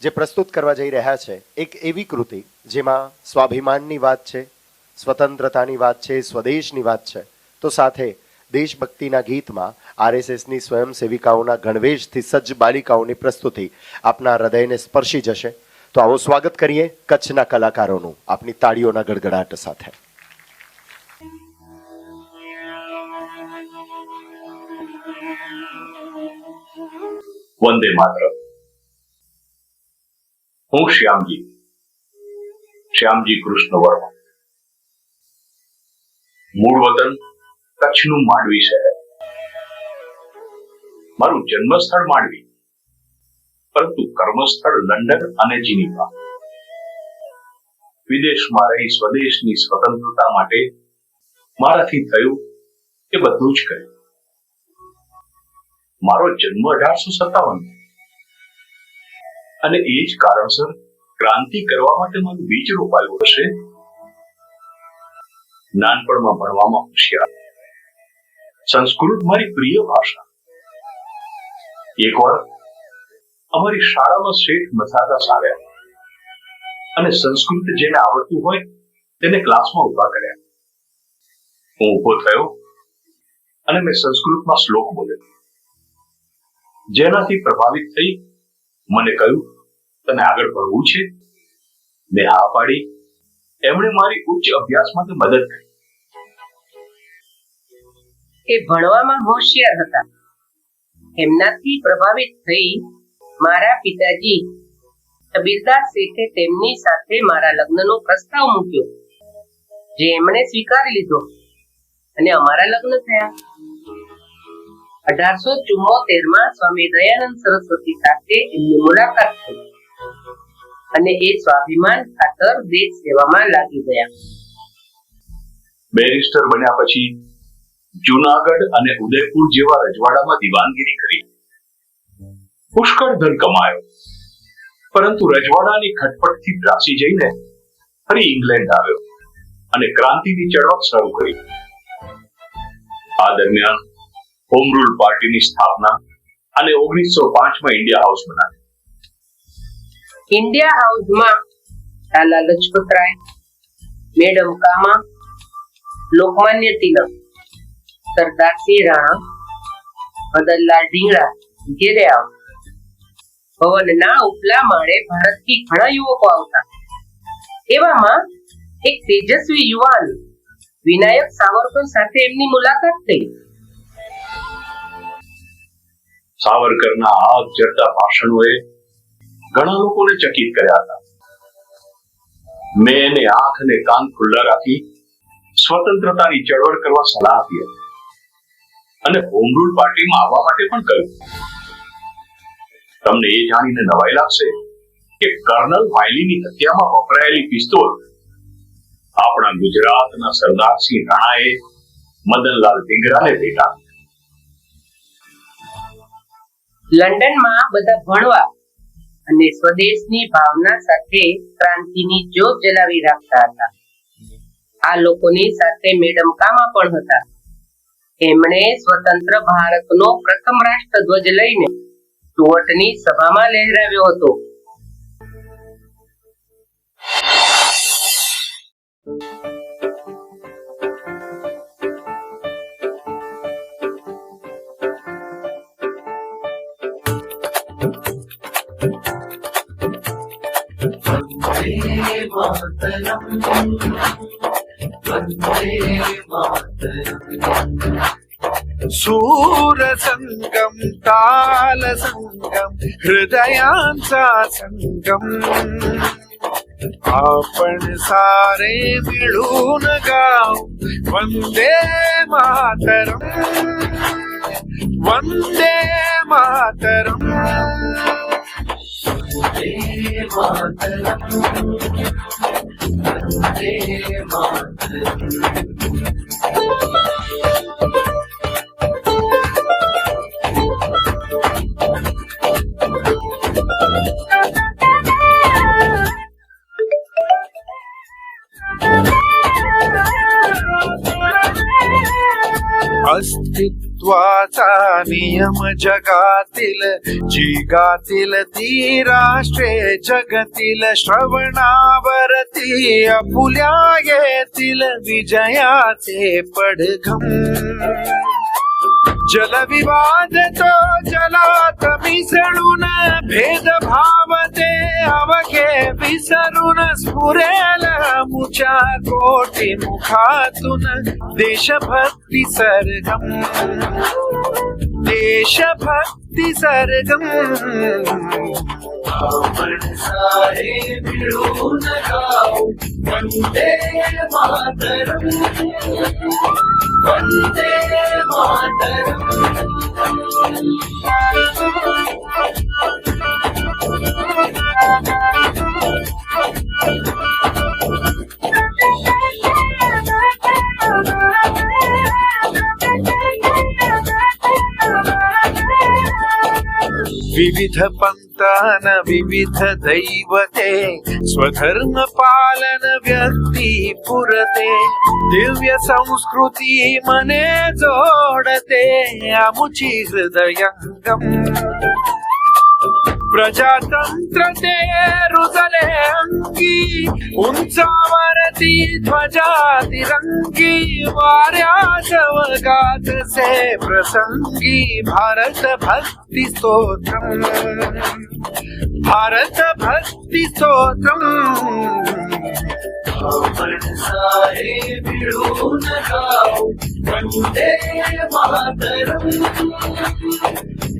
જે પ્રસ્તુત કરવા જઈ રહ્યા છે એક એવી કૃતિ જેમાં સ્વાભિમાનની વાત છે, સ્વતંત્રતાની વાત છે, સ્વદેશની વાત છે, તો સાથે દેશભક્તિના ગીતમાં આરએસએસની સ્વયંસેવિકાઓના ગણવેશથી સજ્જ બાલિકાઓની પ્રસ્તુતિ આપના હૃદયને સ્પર્શી જશે. તો આવો સ્વાગત કરીએ કચ્છના કલાકારોનું આપની તાળીઓના ગડગડાટ સાથે. વંદે માતરમ. હું શ્યામજી કૃષ્ણ વર્મા. મૂળ વતન કચ્છનું માંડવી શહેર. મારું જન્મસ્થળ માંડવી, પરંતુ કર્મસ્થળ લંડન અને જીનીવા. વિદેશમાં રહી સ્વદેશની સ્વતંત્રતા માટે મારાથી થયું એ બધું જ કર્યું. મારો જન્મ 1857 અને એ જ કારણસર ક્રાંતિ કરવા માટે મારું બીજ રોપાયું હશે. નાનપણમાં ભણવામાં હોશિયાર, સંસ્કૃત મારી પ્રિય ભાષા. એકવાર અમારી શાળામાં શેઠ મથાદાસ આવ્યા અને સંસ્કૃત જેને આવડતું હોય તેને ક્લાસમાં ઉભા કર્યા. હું ઉભો થયો અને મેં સંસ્કૃતમાં શ્લોક બોલ્યો. જેનાથી પ્રભાવિત થઈ મને કહ્યું, તને આગળ ભણવું છે? મેં હા પાડી. એમણે મારી ઉચ્ચ અભ્યાસ માટે મદદ કરી. એ ભણવામાં હોશિયાર હતા. એમનાથી પ્રભાવિત થઈ મારા પિતાજી કબીરદાસ શેઠે તેમની સાથે મારા લગ્નનો પ્રસ્તાવ મૂક્યો, જે એમણે સ્વીકારી લીધો અને અમારા લગ્ન થયા. 1874 સ્વામી દયાનંદ સરસ્વતી સાથે એમની મુલાકાત થઈ અને એ સ્વાભિમાન ખાતર દેશ સેવામાં લાગી ગયા. બેરિસ્ટર બન્યા પછી જૂનાગઢ અને ઉદયપુર જેવા રજવાડામાં દીવાનગીરી કરી. પુષ્કળ ધન કમાયો, પરંતુ રજવાડાની ખટપટથી ત્રાસી જઈને ફરી ઇંગ્લેન્ડ આવ્યો અને ક્રાંતિની ચળવળ શરૂ કરી. આ દરમિયાન હોમ રૂલ પાર્ટીની સ્થાપના અને 1905માં ઇન્ડિયા હાઉસ બનાવ્યું. ઇન્ડિયા હાઉસમાં લાલા લજપતરાય, મેડમ કામા, લોકમાન્ય તિલક, સરદારસિંહ રાણા, મદનલાલ ઢીંગરા વગેરે આવતા. ભવનના ઉપલા માળે ભારતથી ઘણા યુવકો આવતા. એવામાં એક તેજસ્વી યુવાન વિનાયક સાવરકર સાથે એમની મુલાકાત થઈ. સાવરકરના આગ ઝરતા ભાષણોએ ઘણા લોકોને ચકિત કર્યા હતા. મેં એને આંખ અને કાન ખુલ્લા રાખી સ્વતંત્રતાની ચળવળ કરવા સલાહ આપી હતી અને હોમ રૂલ પાર્ટીમાં આવવા માટે પણ કહ્યું. તમને એ જાણીને નવાઈ લાગશે કે કર્નલ વાયલીની હત્યામાં વપરાયેલી પિસ્તોલ આપણા ગુજરાતના સરદારસિંહ રાણાએ મદનલાલ ઢીંગરાને ભેટ આપી. લંડનમાં બધા ભણવા અને સ્વદેશની ભાવના સાથે ક્રાંતિની જ્યોત જલાવી રાખતા હતા. આ લોકોની સાથે મેડમ કામા પણ હતા. એમણે સ્વતંત્ર ભારતનો પ્રથમ રાષ્ટ્રધ્વજ લઈને સ્ટુઅર્ટની સભામાં લહેરાવ્યો હતો. सूर संगम ताल संगम हृदयांचा संगम आपण सारे मिळून गाव वंदे मातरम वंदे मातरम वंदे मातरम वंदे अस्तित्व महत्वाचा नियम जगातील जी गातील ती राष्ट्रे जगतील श्रवणावरती आपुल्या येतील विजयाचे पडघम जलविवाद तो जलात मिसळून भेदभाव ते अवघे विसरून स्फुरेल मुच्या कोटी मुखातून देशभक्ती सरगम देशभक्ती सरगम आपण सारे मिळून गाऊ वंदे मातरम वंदे मातरम विविध पंथान विविध दैवते स्वधर्म पालन व्यक्ती पुरते दिव्य संस्कृती मने जोडते आमुची हृदयंगम प्रजातंत्र ते रुजले अंगी उंचावरती ध्वजा तिरंगी वाऱ्यात वगात से प्रसंगी भारत भक्ती स्तोत्रम भारत भक्ती स्तोत्रम आपण सारे मिळून गाऊ वंदे मातरम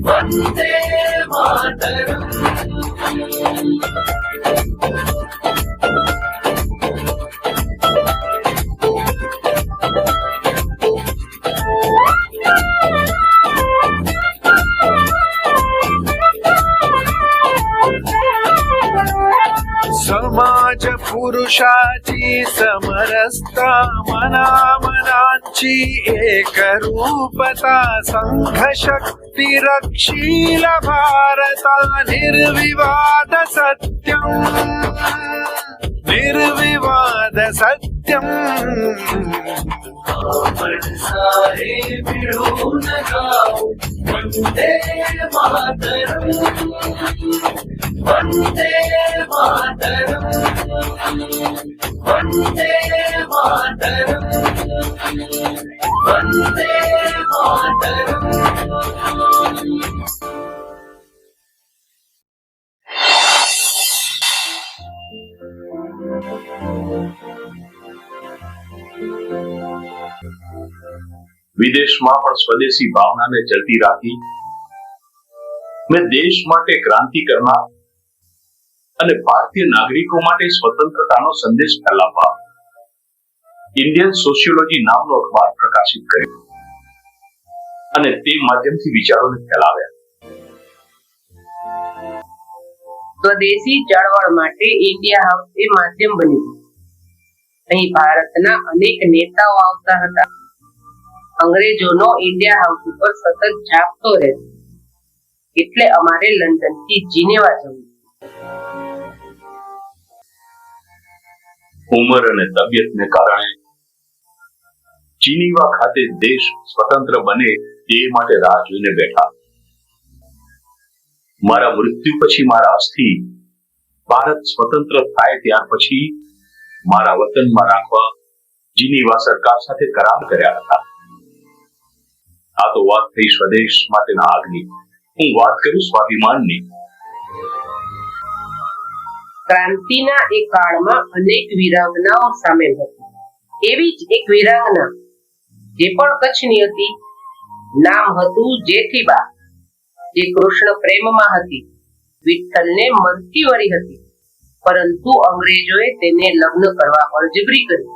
वंदे मातरम समाज पुरुषाची समरसता मनामनांची एकरूपता संघ शक्ती रक्षील भारता निर्विवाद सत्यम निर्विवाद सत्यम आपण सारे मिळून गाऊ वंदे मातरम वंदे मातरम वंदे मातरम वंदे मातरम વિદેશમાં પણ સ્વદેશી ભાવનાને ચલતી રાખી મેં દેશ માટે ક્રાંતિ કરનાર અને ભારતીય નાગરિકો માટે સ્વતંત્રતાનો સંદેશ ફેલાવવા ઇન્ડિયન સોશિયોલોજી નામનો અખબાર પ્રકાશિત કર્યો અને તે માધ્યમથી વિચારોને ફેલાવ્યા. સ્વદેશી ચળવળ માટે ઇન્ડિયા હાઉસ એ માધ્યમ બન્યું. અહીં ભારતના અનેક નેતાઓ આવતા હતા. અંગ્રેજોનો ઇન્ડિયા હાઉસ ઉપર સતત ઝાપતો રહેતો. એટલે અમારે લંડન થી જીનેવા જવું. ઉંમર અને તબિયતને કારણે જીનીવા ખાતે દેશ સ્વતંત્ર બને તે માટે રાહ જોઈને બેઠા. મારા મૃત્યુ પછી મારા અસ્થિ ભારત સ્વતંત્ર થાય ત્યાર પછી મારા વતનમાં રાખવા જીનીવા સરકાર સાથે કરાર કર્યા હતા. આ તો વાત થઈ સ્વદેશ માટેના આગની. હું વાત કરું સ્વાભિમાનની. ક્રાંતિના એ કાળમાં અનેક વીરાંગનાઓ સામેલ હતી. એવી જ એક વીરાંગના જે પણ કચ્છની હતી. નામ હતું જેઠીબા, જે કૃષ્ણ પ્રેમમાં હતી. વિઠ્ઠલને મનથી વરી હતી, પરંતુ અંગ્રેજોએ તેને લગ્ન કરવા બળજબરી કરી.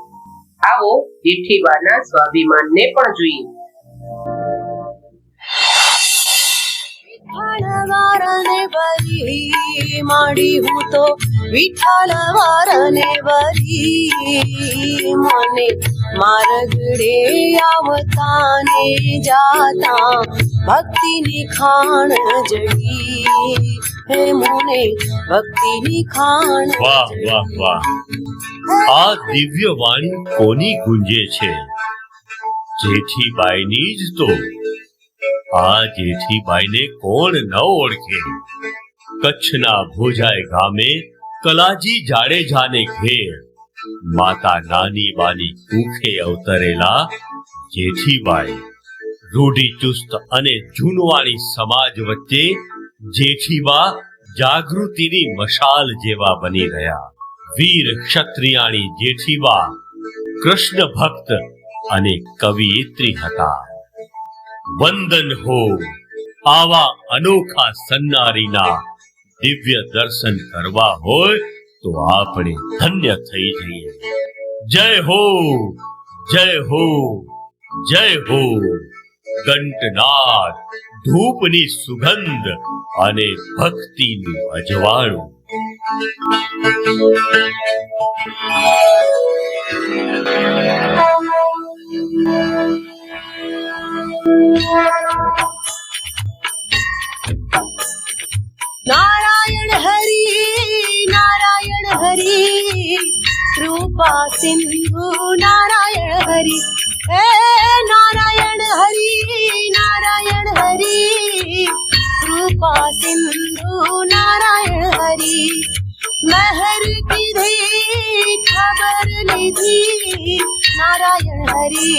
આવો જેઠીબાના સ્વાભિમાનને પણ જોઈએ. વારને વરી માડી હું તો વિઠ્ઠલ વારને વરી મને માર્ગડે આવતા ને જાતા ભક્તિની ખાણ જડી હે મને ભક્તિની ખાણ. વાહ વાહ વાહ, આ દિવ્ય વાણી કોની ગુંજે છે? જેઠીબાઈની જ તો. આ જેઠીબાઈને કોણ ન ઓળખે? કચ્છના ભોજાય ગામે કલાજી જાડેજાને ઘેર માતા નાની બાની કુખે અવતરેલા જેઠીબાઈ. રૂઢિચુસ્ત અને જૂનવાણી સમાજ વચ્ચે જેઠીબા જાગૃતિની મશાલ જેવા બની રહ્યા. વીર ક્ષત્રિયાણી જેઠીબા કૃષ્ણ ભક્ત અને કવિયત્રી હતા. વંદન હો આવા અનોખા સન્નારીના દિવ્ય દર્શન કરવા હોય તો આપણે ધન્ય થઈ જઈએ. જય હો, જય હો, જય હો. ઘંટનાદ, ધૂપની સુગંધ અને ભક્તિનું અજવાળું. નારાયણ હરિ કૃપા સિંધુ નારાયણ હરિ. હે નારાયણ હરિ કૃપા સિંધુ નારાયણ હરિ. મહેર કીધી ખબર લીધી નારાયણ હરિ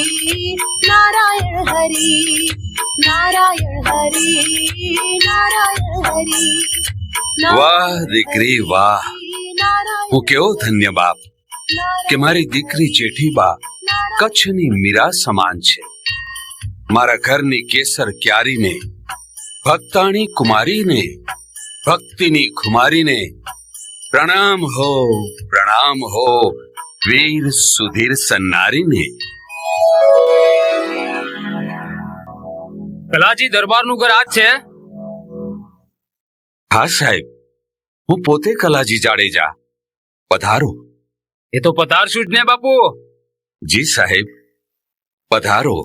નારાયણ હરિ નારાયણ હરિ નારાયણ હરિ. વાહ દીકરી વાહ, હું કેવો ધન્ય બાપ કે મારી દીકરી જેઠીબા કચ્છની મીરા સમાન છે. મારા ઘરની કેસર ક્યારીને, ભક્તાણી કુમારીને, ભક્તિની ખુમારીને પ્રણામ હો વીર સુધીર સન્નારીને. કલાજી દરબારનું ઘર આ જ છે? હા સાહેબ, હું પોતે કલાજી જાડેજા. પધારો. એ તો પધારશું જ ને બાપુ. જી સાહેબ, પધારો,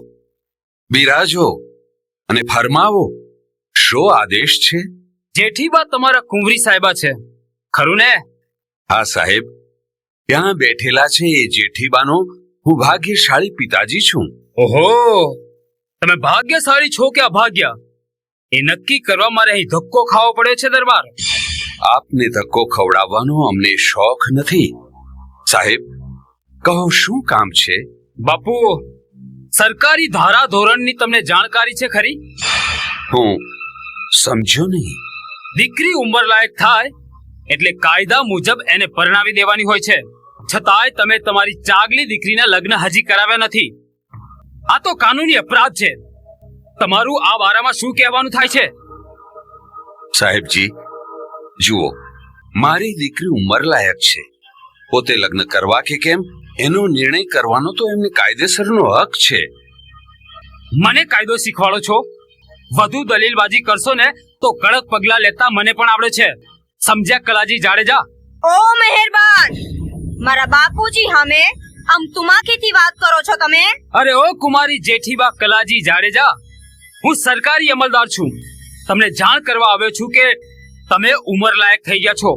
બિરાજો અને ફરમાવો, શો આદેશ છે? જેઠીબા તમારા કુંવરી સાહેબા છે, ખરું ને? હા સાહેબ, ત્યાં બેઠેલા છે એ જેઠીબાનો હું ભાગ્યશાળી પિતાજી છું. ઓહો, તમે ભાગ્યશાળી છો કે અભાગ્ય એ નક્કી કરવા મારે અહીં ધક્કો ખાવો પડ્યો છે દરબાર. આપને ધક્કો ખવડાવવાનો અમને શોખ નથી. સાહેબ, કહો શું કામ છે? બાપુ, સરકારી ધારા ધોરણની તમને જાણકારી છે ખરી? હું સમજ્યો નહીં. દીકરી ઉંમર લાયક થાય એટલે કાયદા મુજબ એને પરણાવી દેવાની હોય છે, છતાંય તમે તમારી ચાગલી દીકરીના લગ્ન હજી કરાવ્યા નથી. આ તો કાનૂની અપરાધ છે. તમારું આ બારામાં શું કહેવાનું થાય છે? સાહેબજી જુઓ, મારી દીકરી ઉંમર લાયક છે. પોતે લગ્ન કરવા કે કેમ એનો નિર્ણય કરવાનો તો એમને કાયદેસરનો હક છે. મને કાયદો શીખવાડો છો? વધુ દલીલબાજી કરશો ને તો કડક પગલા લેતા મને પણ આવડે છે. સમજ્યા કલાજી જાડેજા? ઓ મહેરબાન, મારા બાપુજી સામે આમ તુમાકીથી વાત કરો છો તમે? અરે ઓ કુમારી જેઠીબા કલાજી જાડેજા, હું સરકારી અમલદાર છું. તમને જાણ કરવા આવ્યો છું કે તમે ઉંમર લાયક થઈ ગયા છો.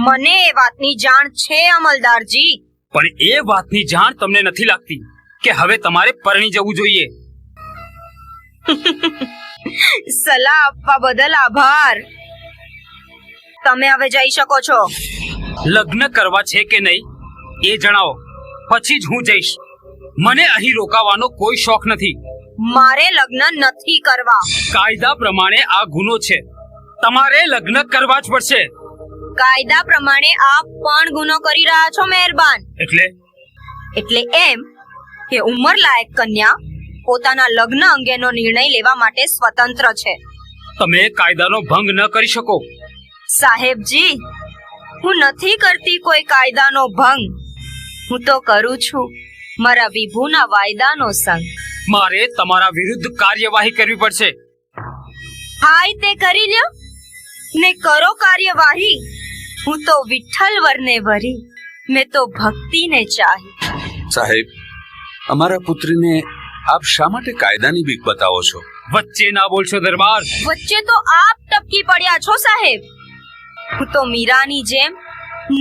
મને એ વાતની જાણ છે અમલદારજી. પણ એ વાતની જાણ તમને નથી લાગતી કે હવે તમારે પરણી જવું જોઈએ. સલાહ આપવા બદલ આભાર. તમે હવે જઈ શકો છો. લગ્ન કરવા છે કે નહીં એ જણાવો, પછી જ હું જઈશ. મને અહીં રોકાવાનો કોઈ શોખ નથી. મારે લગ્ન નથી કરવા. કાયદા પ્રમાણે આ ગુનો છે, તમારે લગ્ન કરવા જ પડશે. કાયદા પ્રમાણે આપ પણ ગુનો કરી રહ્યા છો મહેરબાન. એટલે એમ કે ઉંમર લાયક કન્યા પોતાના લગ્ન અંગેનો નિર્ણય લેવા માટે સ્વતંત્ર છે. તમે કાયદાનો ભંગ ન કરી શકો. સાહેબજી, હું નથી કરતી કોઈ કાયદાનો ભંગ. હું તો કરું છું મારા વિભુના વાયદાનો સંગ. મારે તમારા વિરુદ્ધ કાર્યવાહી કરવી પડશે. હાય તે કરી લ્યો ને કરો કાર્યવાહી. હું તો વિઠ્ઠલ વરને વરી, મેં તો ભક્તિને ચાહી. સાહેબ, અમારા પુત્રીને આપ શા માટે કાયદાની બીક બતાવો છો? વચ્ચે ના બોલશો દરબાર. વચ્ચે તો આપ ટપકી પડ્યા છો સાહેબ. હું તો મીરાની જેમ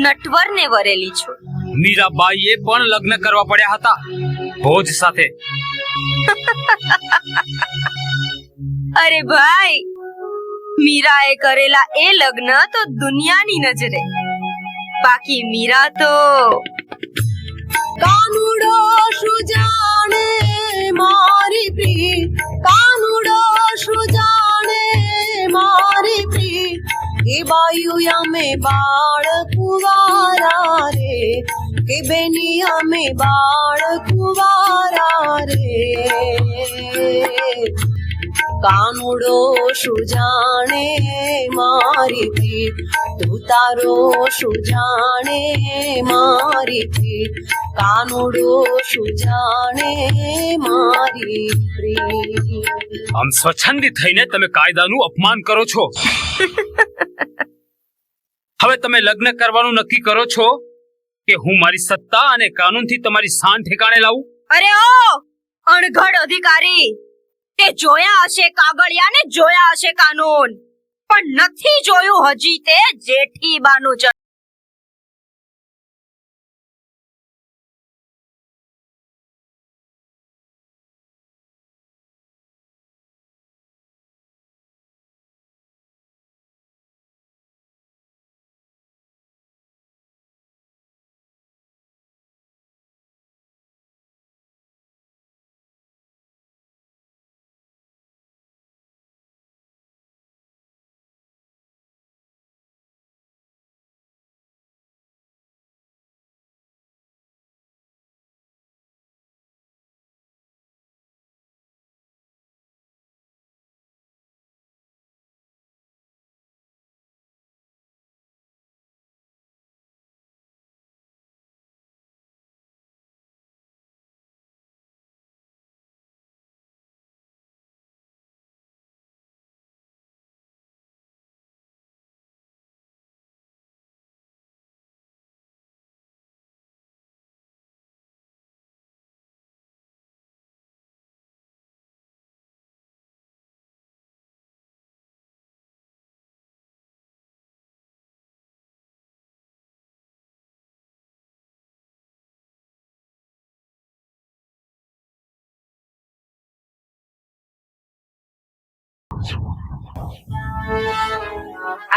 નટવરને વરેલી છું. મીરાબાઈએ પણ લગ્ન કરવા પડ્યા હતા ભોજ સાથે. અરે ભાઈ, મીરાએ કરેલા એ લગ્ન તો દુનિયાની નજરે, બાકી મીરા તો કાનુડો શું જાણે મારી પ્રીત, કાનુડો શું જાણે મારી પ્રીત, કે બાયુ અમે બાળ કુવારા રે, કે બેની અમે બાળ કુવારા રે. કાનુડો શું જાણે મારી પ્રીત, તું તારો શું જાણે મારી પ્રીત, કાનુડો શું જાણે મારી પ્રીત. આમ સ્વચ્છંદી થઈને તમે કાયદાનું અપમાન કરો છો. હવે તમે લગ્ન કરવાનું નક્કી કરો છો કે હું મારી સત્તા અને કાનૂનથી તમારી શાન ઠેકાણે લાવું? અરે ઓ અણઘડ અધિકારી, તે જોયા હશે કાગળિયા ને જોયા હશે કાનૂન, પણ નથી જોયું હજી તે જેઠીબાનું જ.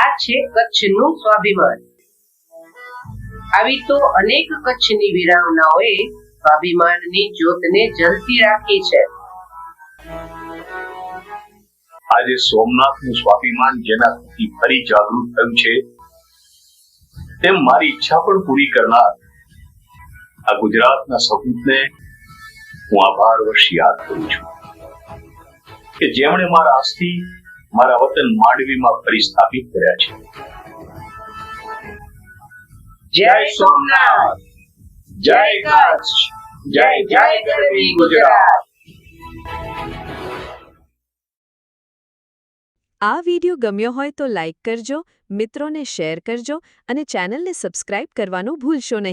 આ છે કચ્છનું સ્વાભિમાન. આવી તો અનેક કચ્છની વીરાંગનાઓએ સ્વાભિમાનની જ્યોતને જલતી રાખી છે. આજે સોમનાથનું સ્વાભિમાન જેના થકી ફરી જાગૃત થયું છે, તેમ મારી ઈચ્છા પણ પૂરી કરનાર આ ગુજરાતના સપૂતને હું આભારવશ યાદ કરું છું કે જેમણે મારા અસ્થિ મારા વતન માંડવીમાં ફરી સ્થાપિત કર્યા છે. જય સોમનાથ, જય કચ્છ, જય જય ગરવી ગુજરાત. આ વિડિયો ગમ્યો હોય તો લાઈક કરજો, મિત્રોને શેર કરજો અને ચેનલને સબસ્ક્રાઇબ કરવાનું ભૂલશો નહીં.